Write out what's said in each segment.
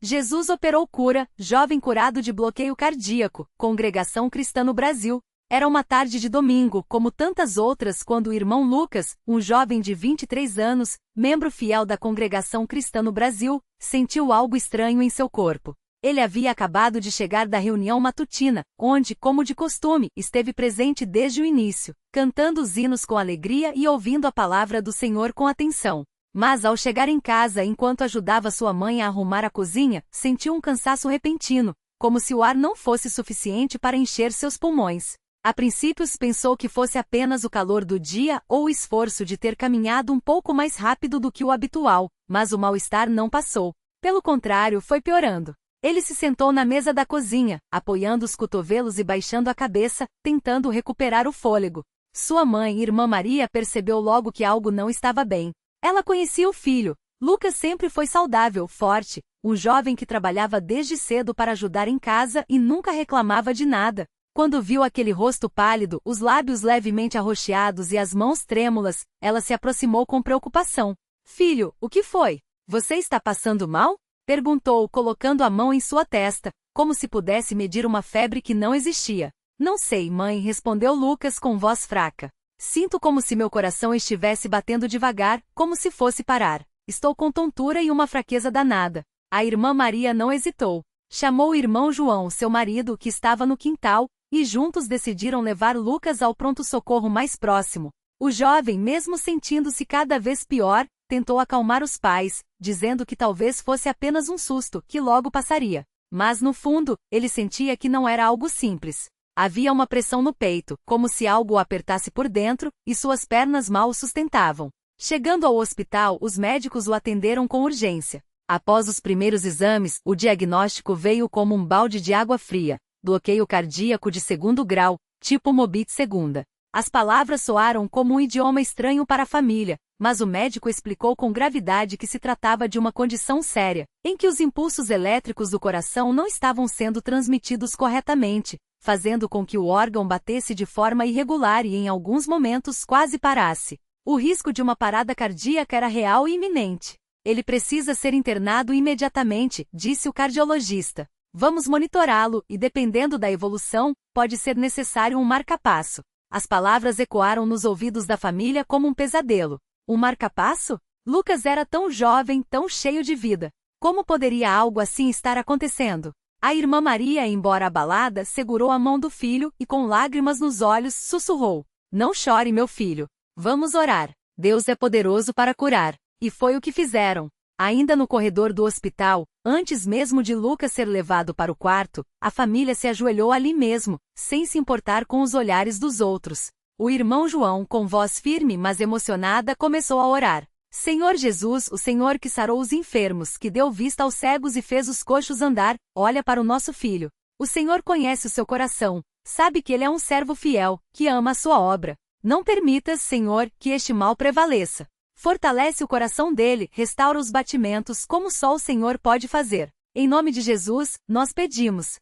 Jesus operou cura, jovem curado de bloqueio cardíaco, Congregação Cristã no Brasil. Era uma tarde de domingo, como tantas outras, quando o irmão Lucas, um jovem de 23 anos, membro fiel da Congregação Cristã no Brasil, sentiu algo estranho em seu corpo. Ele havia acabado de chegar da reunião matutina, onde, como de costume, esteve presente desde o início, cantando os hinos com alegria e ouvindo a palavra do Senhor com atenção. Mas ao chegar em casa enquanto ajudava sua mãe a arrumar a cozinha, sentiu um cansaço repentino, como se o ar não fosse suficiente para encher seus pulmões. A princípio pensou que fosse apenas o calor do dia ou o esforço de ter caminhado um pouco mais rápido do que o habitual, mas o mal-estar não passou. Pelo contrário, foi piorando. Ele se sentou na mesa da cozinha, apoiando os cotovelos e baixando a cabeça, tentando recuperar o fôlego. Sua mãe, Irmã Maria, percebeu logo que algo não estava bem. Ela conhecia o filho. Lucas sempre foi saudável, forte, um jovem que trabalhava desde cedo para ajudar em casa e nunca reclamava de nada. Quando viu aquele rosto pálido, os lábios levemente arroxeados e as mãos trêmulas, ela se aproximou com preocupação. Filho, o que foi? Você está passando mal? Perguntou, colocando a mão em sua testa, como se pudesse medir uma febre que não existia. Não sei, mãe, respondeu Lucas com voz fraca. Sinto como se meu coração estivesse batendo devagar, como se fosse parar. Estou com tontura e uma fraqueza danada. A irmã Maria não hesitou. Chamou o irmão João, seu marido, que estava no quintal, e juntos decidiram levar Lucas ao pronto-socorro mais próximo. O jovem, mesmo sentindo-se cada vez pior, tentou acalmar os pais, dizendo que talvez fosse apenas um susto, que logo passaria. Mas no fundo, ele sentia que não era algo simples. Havia uma pressão no peito, como se algo o apertasse por dentro, e suas pernas mal o sustentavam. Chegando ao hospital, os médicos o atenderam com urgência. Após os primeiros exames, o diagnóstico veio como um balde de água fria: bloqueio cardíaco de 2º grau, tipo Mobit segunda. As palavras soaram como um idioma estranho para a família, mas o médico explicou com gravidade que se tratava de uma condição séria, em que os impulsos elétricos do coração não estavam sendo transmitidos corretamente, fazendo com que o órgão batesse de forma irregular e em alguns momentos quase parasse. O risco de uma parada cardíaca era real e iminente. Ele precisa ser internado imediatamente, disse o cardiologista. Vamos monitorá-lo e, dependendo da evolução, pode ser necessário um marca-passo. As palavras ecoaram nos ouvidos da família como um pesadelo. Um marca-passo? Lucas era tão jovem, tão cheio de vida. Como poderia algo assim estar acontecendo? A irmã Maria, embora abalada, segurou a mão do filho e, com lágrimas nos olhos, sussurrou: Não chore, meu filho. Vamos orar. Deus é poderoso para curar. E foi o que fizeram. Ainda no corredor do hospital, antes mesmo de Lucas ser levado para o quarto, a família se ajoelhou ali mesmo, sem se importar com os olhares dos outros. O irmão João, com voz firme mas emocionada, começou a orar. Senhor Jesus, o Senhor que sarou os enfermos, que deu vista aos cegos e fez os coxos andar, olha para o nosso filho. O Senhor conhece o seu coração, sabe que ele é um servo fiel, que ama a sua obra. Não permitas, Senhor, que este mal prevaleça. Fortalece o coração dele, restaura os batimentos como só o Senhor pode fazer. Em nome de Jesus, nós pedimos.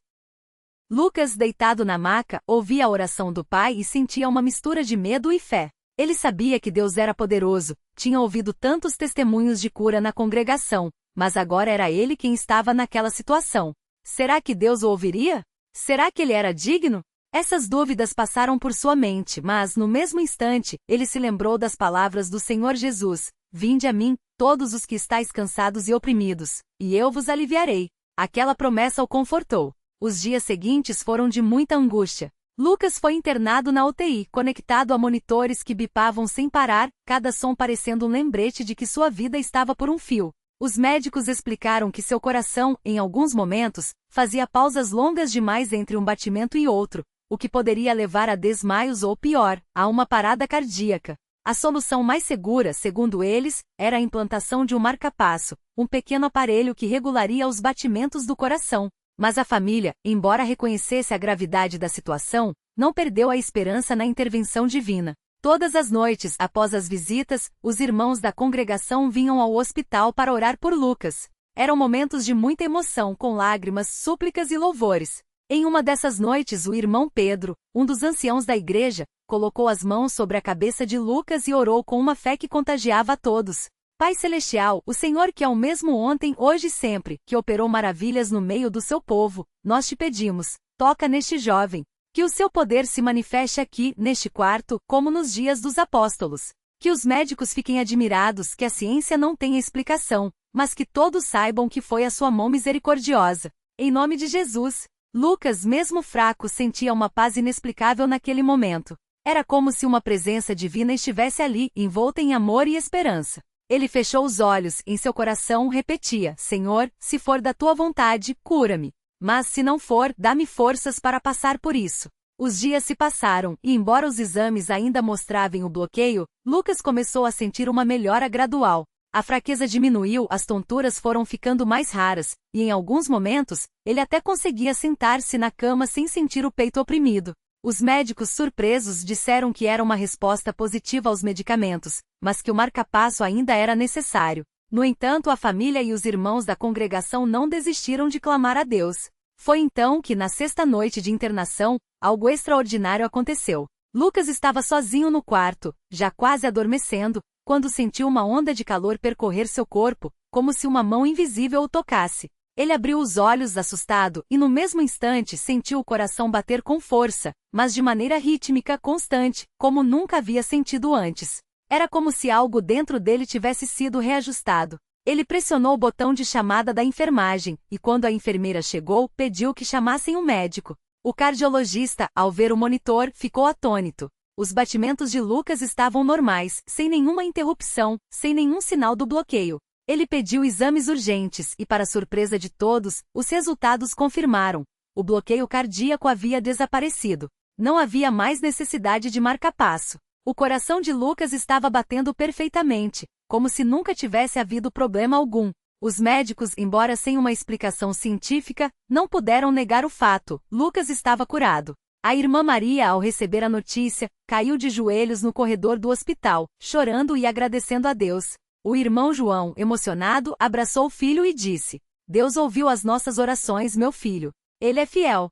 Lucas, deitado na maca, ouvia a oração do pai e sentia uma mistura de medo e fé. Ele sabia que Deus era poderoso, tinha ouvido tantos testemunhos de cura na congregação, mas agora era ele quem estava naquela situação. Será que Deus o ouviria? Será que ele era digno? Essas dúvidas passaram por sua mente, mas, no mesmo instante, ele se lembrou das palavras do Senhor Jesus: Vinde a mim, todos os que estáis cansados e oprimidos, e eu vos aliviarei. Aquela promessa o confortou. Os dias seguintes foram de muita angústia. Lucas foi internado na UTI, conectado a monitores que bipavam sem parar, cada som parecendo um lembrete de que sua vida estava por um fio. Os médicos explicaram que seu coração, em alguns momentos, fazia pausas longas demais entre um batimento e outro, o que poderia levar a desmaios ou pior, a uma parada cardíaca. A solução mais segura, segundo eles, era a implantação de um marca-passo, um pequeno aparelho que regularia os batimentos do coração. Mas a família, embora reconhecesse a gravidade da situação, não perdeu a esperança na intervenção divina. Todas as noites, após as visitas, os irmãos da congregação vinham ao hospital para orar por Lucas. Eram momentos de muita emoção, com lágrimas, súplicas e louvores. Em uma dessas noites, o irmão Pedro, um dos anciãos da igreja, colocou as mãos sobre a cabeça de Lucas e orou com uma fé que contagiava a todos. Pai Celestial, o Senhor que é o mesmo ontem, hoje e sempre, que operou maravilhas no meio do seu povo, nós te pedimos, toca neste jovem, que o seu poder se manifeste aqui, neste quarto, como nos dias dos apóstolos. Que os médicos fiquem admirados que a ciência não tenha explicação, mas que todos saibam que foi a sua mão misericordiosa. Em nome de Jesus. Lucas, mesmo fraco, sentia uma paz inexplicável naquele momento. Era como se uma presença divina estivesse ali, envolta em amor e esperança. Ele fechou os olhos, em seu coração repetia: Senhor, se for da tua vontade, cura-me. Mas se não for, dá-me forças para passar por isso. Os dias se passaram, e embora os exames ainda mostravam o bloqueio, Lucas começou a sentir uma melhora gradual. A fraqueza diminuiu, as tonturas foram ficando mais raras, e em alguns momentos, ele até conseguia sentar-se na cama sem sentir o peito oprimido. Os médicos surpresos disseram que era uma resposta positiva aos medicamentos, mas que o marca-passo ainda era necessário. No entanto, a família e os irmãos da congregação não desistiram de clamar a Deus. Foi então que, na sexta noite de internação, algo extraordinário aconteceu. Lucas estava sozinho no quarto, já quase adormecendo, quando sentiu uma onda de calor percorrer seu corpo, como se uma mão invisível o tocasse. Ele abriu os olhos assustado e no mesmo instante sentiu o coração bater com força, mas de maneira rítmica, constante, como nunca havia sentido antes. Era como se algo dentro dele tivesse sido reajustado. Ele pressionou o botão de chamada da enfermagem, e quando a enfermeira chegou, pediu que chamassem um médico. O cardiologista, ao ver o monitor, ficou atônito. Os batimentos de Lucas estavam normais, sem nenhuma interrupção, sem nenhum sinal do bloqueio. Ele pediu exames urgentes e, para surpresa de todos, os resultados confirmaram. O bloqueio cardíaco havia desaparecido. Não havia mais necessidade de marca-passo. O coração de Lucas estava batendo perfeitamente, como se nunca tivesse havido problema algum. Os médicos, embora sem uma explicação científica, não puderam negar o fato: Lucas estava curado. A irmã Maria, ao receber a notícia, caiu de joelhos no corredor do hospital, chorando e agradecendo a Deus. O irmão João, emocionado, abraçou o filho e disse: Deus ouviu as nossas orações, meu filho. Ele é fiel.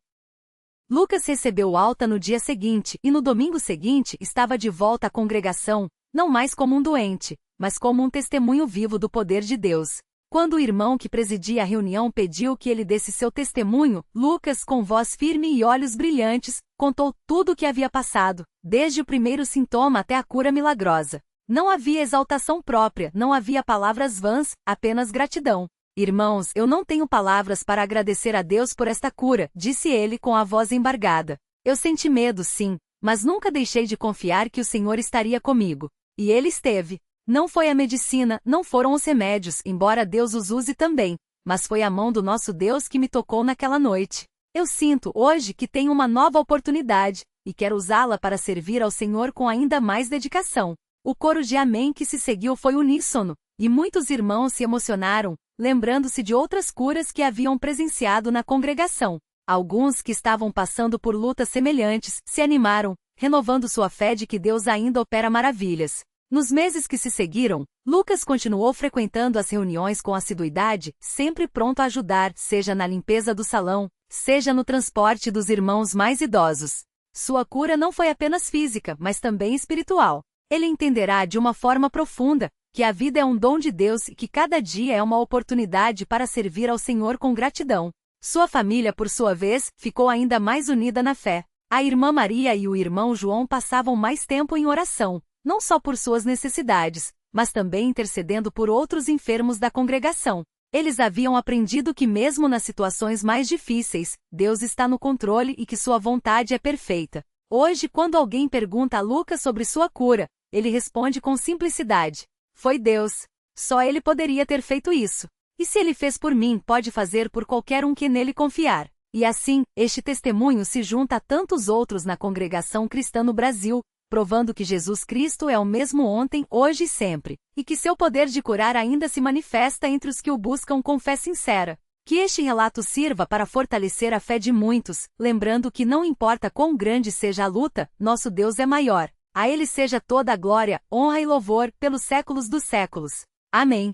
Lucas recebeu alta no dia seguinte e no domingo seguinte estava de volta à congregação, não mais como um doente, mas como um testemunho vivo do poder de Deus. Quando o irmão que presidia a reunião pediu que ele desse seu testemunho, Lucas, com voz firme e olhos brilhantes, contou tudo o que havia passado, desde o primeiro sintoma até a cura milagrosa. Não havia exaltação própria, não havia palavras vãs, apenas gratidão. Irmãos, eu não tenho palavras para agradecer a Deus por esta cura, disse ele com a voz embargada. Eu senti medo, sim, mas nunca deixei de confiar que o Senhor estaria comigo. E ele esteve. Não foi a medicina, não foram os remédios, embora Deus os use também, mas foi a mão do nosso Deus que me tocou naquela noite. Eu sinto, hoje, que tenho uma nova oportunidade, e quero usá-la para servir ao Senhor com ainda mais dedicação. O coro de amém que se seguiu foi uníssono, e muitos irmãos se emocionaram, lembrando-se de outras curas que haviam presenciado na congregação. Alguns que estavam passando por lutas semelhantes se animaram, renovando sua fé de que Deus ainda opera maravilhas. Nos meses que se seguiram, Lucas continuou frequentando as reuniões com assiduidade, sempre pronto a ajudar, seja na limpeza do salão, seja no transporte dos irmãos mais idosos. Sua cura não foi apenas física, mas também espiritual. Ele entenderá de uma forma profunda que a vida é um dom de Deus e que cada dia é uma oportunidade para servir ao Senhor com gratidão. Sua família, por sua vez, ficou ainda mais unida na fé. A irmã Maria e o irmão João passavam mais tempo em oração, não só por suas necessidades, mas também intercedendo por outros enfermos da congregação. Eles haviam aprendido que mesmo nas situações mais difíceis, Deus está no controle e que sua vontade é perfeita. Hoje, quando alguém pergunta a Lucas sobre sua cura, ele responde com simplicidade: foi Deus. Só ele poderia ter feito isso. E se ele fez por mim, pode fazer por qualquer um que nele confiar. E assim, este testemunho se junta a tantos outros na congregação cristã no Brasil, provando que Jesus Cristo é o mesmo ontem, hoje e sempre, e que seu poder de curar ainda se manifesta entre os que o buscam com fé sincera. Que este relato sirva para fortalecer a fé de muitos, lembrando que não importa quão grande seja a luta, nosso Deus é maior. A ele seja toda a glória, honra e louvor, pelos séculos dos séculos. Amém.